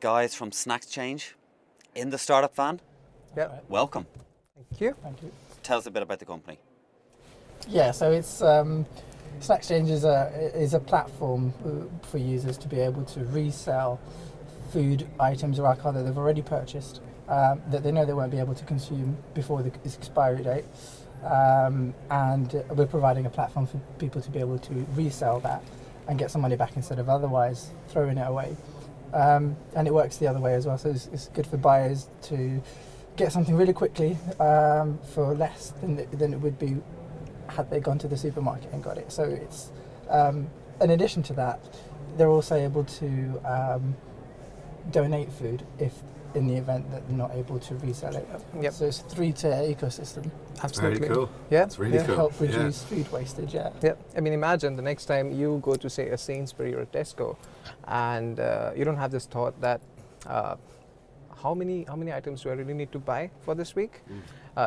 guys from SnaXchange in the startup van. Yeah. Welcome. Thank you. Thank you. Tell us a bit about the company. Yeah, so it's SnaXchange is a platform for users to be able to resell food items or alcohol that they've already purchased that they know they won't be able to consume before the expiry date. And we're providing a platform for people to be able to resell that and get some money back instead of otherwise throwing it away. And it works the other way as well, so it's good for buyers to get something really quickly for less than it would be had they gone to the supermarket and got it. So it's in addition to that, they're also able to donate food if in the event that they're not able to resell it. Yep. So it's a three-tier ecosystem. Absolutely. Very cool. Yeah. It's really to cool. help reduce food wastage. Yeah. Yeah. I mean, imagine the next time you go to, say, a Sainsbury or a Tesco, and you don't have this thought that how many items do I really need to buy for this week?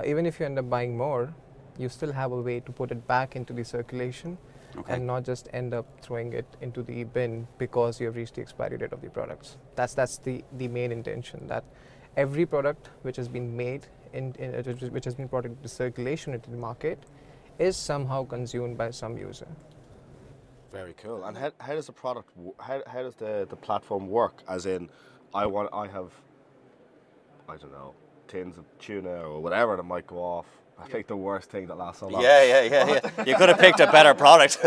Even if you end up buying more, you still have a way to put it back into the circulation. Okay. And not just end up throwing it into the bin because you have reached the expiry date of the products. That's the main intention, that every product which has been made which has been brought into circulation into the market is somehow consumed by some user. Very cool. And how does the product? How does the platform work? As in, I have, I don't know, tins of tuna or whatever that might go off. I picked the worst thing that lasts so long. Yeah. You could have picked a better product.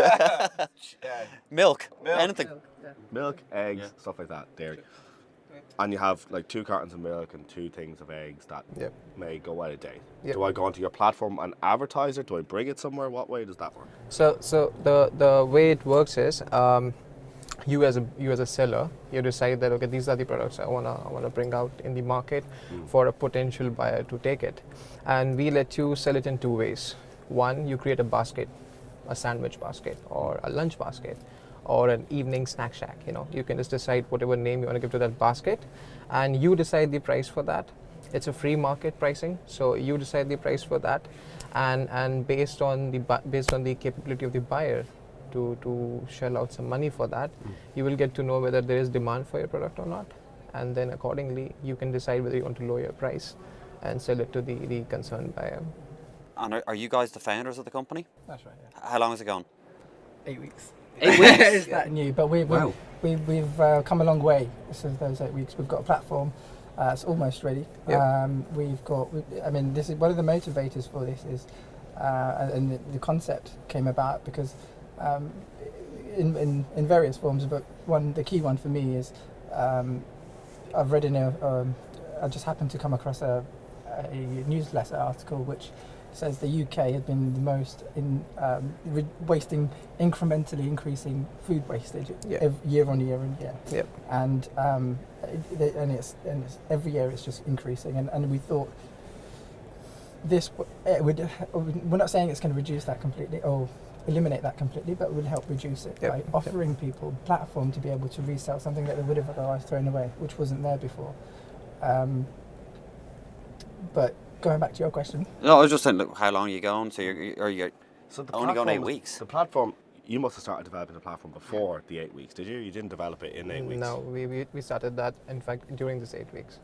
Milk. Anything. Milk, eggs, stuff like that, dairy. And you have like 2 cartons of milk and 2 things of eggs that may go out a day. Yep. Do I go onto your platform and advertise it? Do I bring it somewhere? What way does that work? So the way it works is, you as a seller, you decide that, okay, these are the products I wanna bring out in the market for a potential buyer to take it, and we let you sell it in 2 ways. One, you create a basket, a sandwich basket or a lunch basket or an evening snack shack. You can just decide whatever name you want to give to that basket, and you decide the price for that. It's a free market pricing, so you decide the price for that, and based on the capability of the buyer to shell out some money for that, you will get to know whether there is demand for your product or not, and then accordingly you can decide whether you want to lower your price and sell it to the concerned buyer. And are you guys the founders of the company? That's right. Yeah. How long has it gone? 8 weeks. 8 weeks? It's that new, but we've come a long way since those 8 weeks. We've got a platform. It's almost ready. Yep. This is one of the motivators for this is, and the concept came about because in various forms, but the key one for me is I've read I just happened to come across a newsletter article which says the UK had been the most in wasting, incrementally increasing food wastage year on year and year. Yep. And it's every year it's just increasing, and we thought this would. We're not saying it's going to reduce that completely or eliminate that completely, but it would help reduce it by offering people a platform to be able to resell something that they would have otherwise thrown away, which wasn't there before. But going back to your question. No, I was just saying, look, how long are you going? So you're So the only going 8 platform- weeks. The platform, you must have started developing the platform before the 8 weeks, did you? You didn't develop it in 8 weeks? No, we started that, in fact, during this 8 weeks.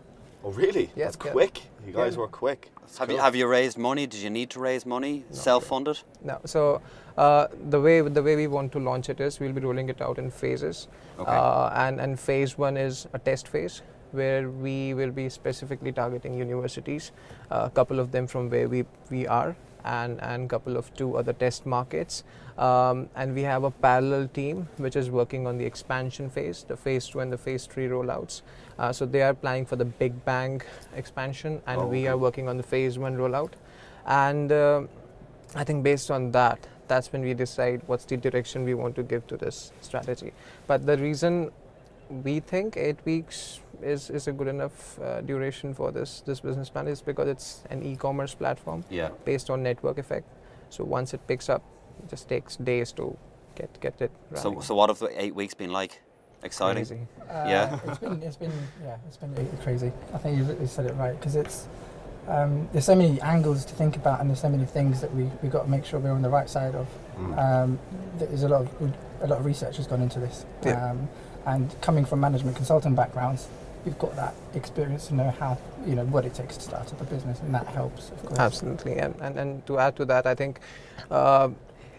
Oh, really? Yeah, That's yeah. quick. You guys Yeah. were quick. That's Have cool. you raised money? Did you need to raise money? Self-funded? No, so the way we want to launch it is we'll be rolling it out in phases. Okay. And phase 1 is a test phase where we will be specifically targeting universities, a couple of them from where we are, and a couple of 2 other test markets. And we have a parallel team which is working on the expansion phase, the phase 2 and the phase 3 rollouts. So they are planning for the big bang expansion, and we are working on the phase 1 rollout. And I think based on that's when we decide what's the direction we want to give to this strategy. But the reason we think 8 weeks is a good enough duration for this business plan is because it's an e-commerce platform based on network effect. So once it picks up, it just takes days to get it running. So what have the 8 weeks been like? Exciting? Crazy. It's been crazy. I think you said it right, because it's there's so many angles to think about, and there's so many things that we got to make sure we're on the right side of. There's a lot of research has gone into this, and coming from management consultant backgrounds, we've got that experience to know how, what it takes to start up a business, and that helps, of course. Absolutely, and to add to that, I think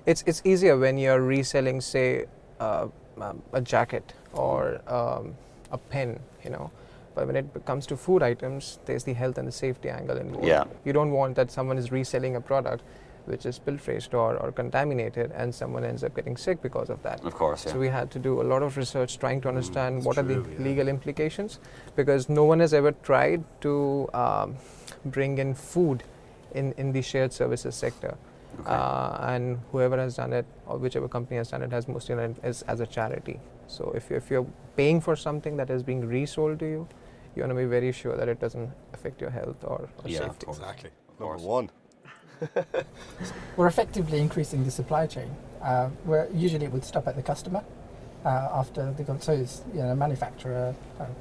it's easier when you're reselling, say, a jacket or a pen, But when it comes to food items, there's the health and the safety angle involved. Yeah. You don't want that someone is reselling a product which is pilfered or contaminated, and someone ends up getting sick because of that. Of course, yeah. So we had to do a lot of research trying to understand what are the legal implications, because no one has ever tried to bring in food in the shared services sector. Okay. And whoever has done it, or whichever company has done it, has mostly done it as a charity. So if you're paying for something that is being resold to you, you want to be very sure that it doesn't affect your health or Yeah, of safety. course. Exactly. Of Number course. one. We're effectively increasing the supply chain, where usually it would stop at the customer after the so it's manufacturer,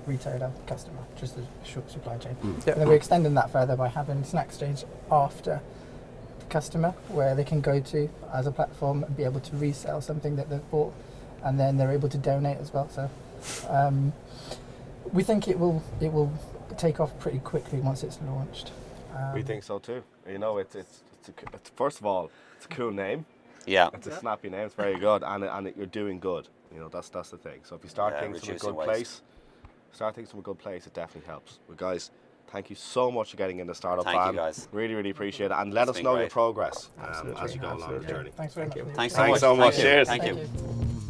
retailer, customer, just a short supply chain. Yeah. And then we're extending that further by having SnaXchange after the customer, where they can go to as a platform and be able to resell something that they've bought, and then they're able to donate as well. So we think it will take off pretty quickly once it's launched. We think so too. It's first of all, it's a cool name. Yeah. It's a snappy name. It's very good, and you're doing good. That's the thing. So if you start Yeah, things from a reducing good waste. place, it definitely helps. But guys, thank you so much for getting in the startup Thank you, van. guys. Really, really appreciate it, and let It's us been know your great. progress Absolutely, as you go along the absolutely. journey. Thanks very much. Thank you. Thanks so Thanks much. so much. Thank you. Cheers. Thank Thank you. you.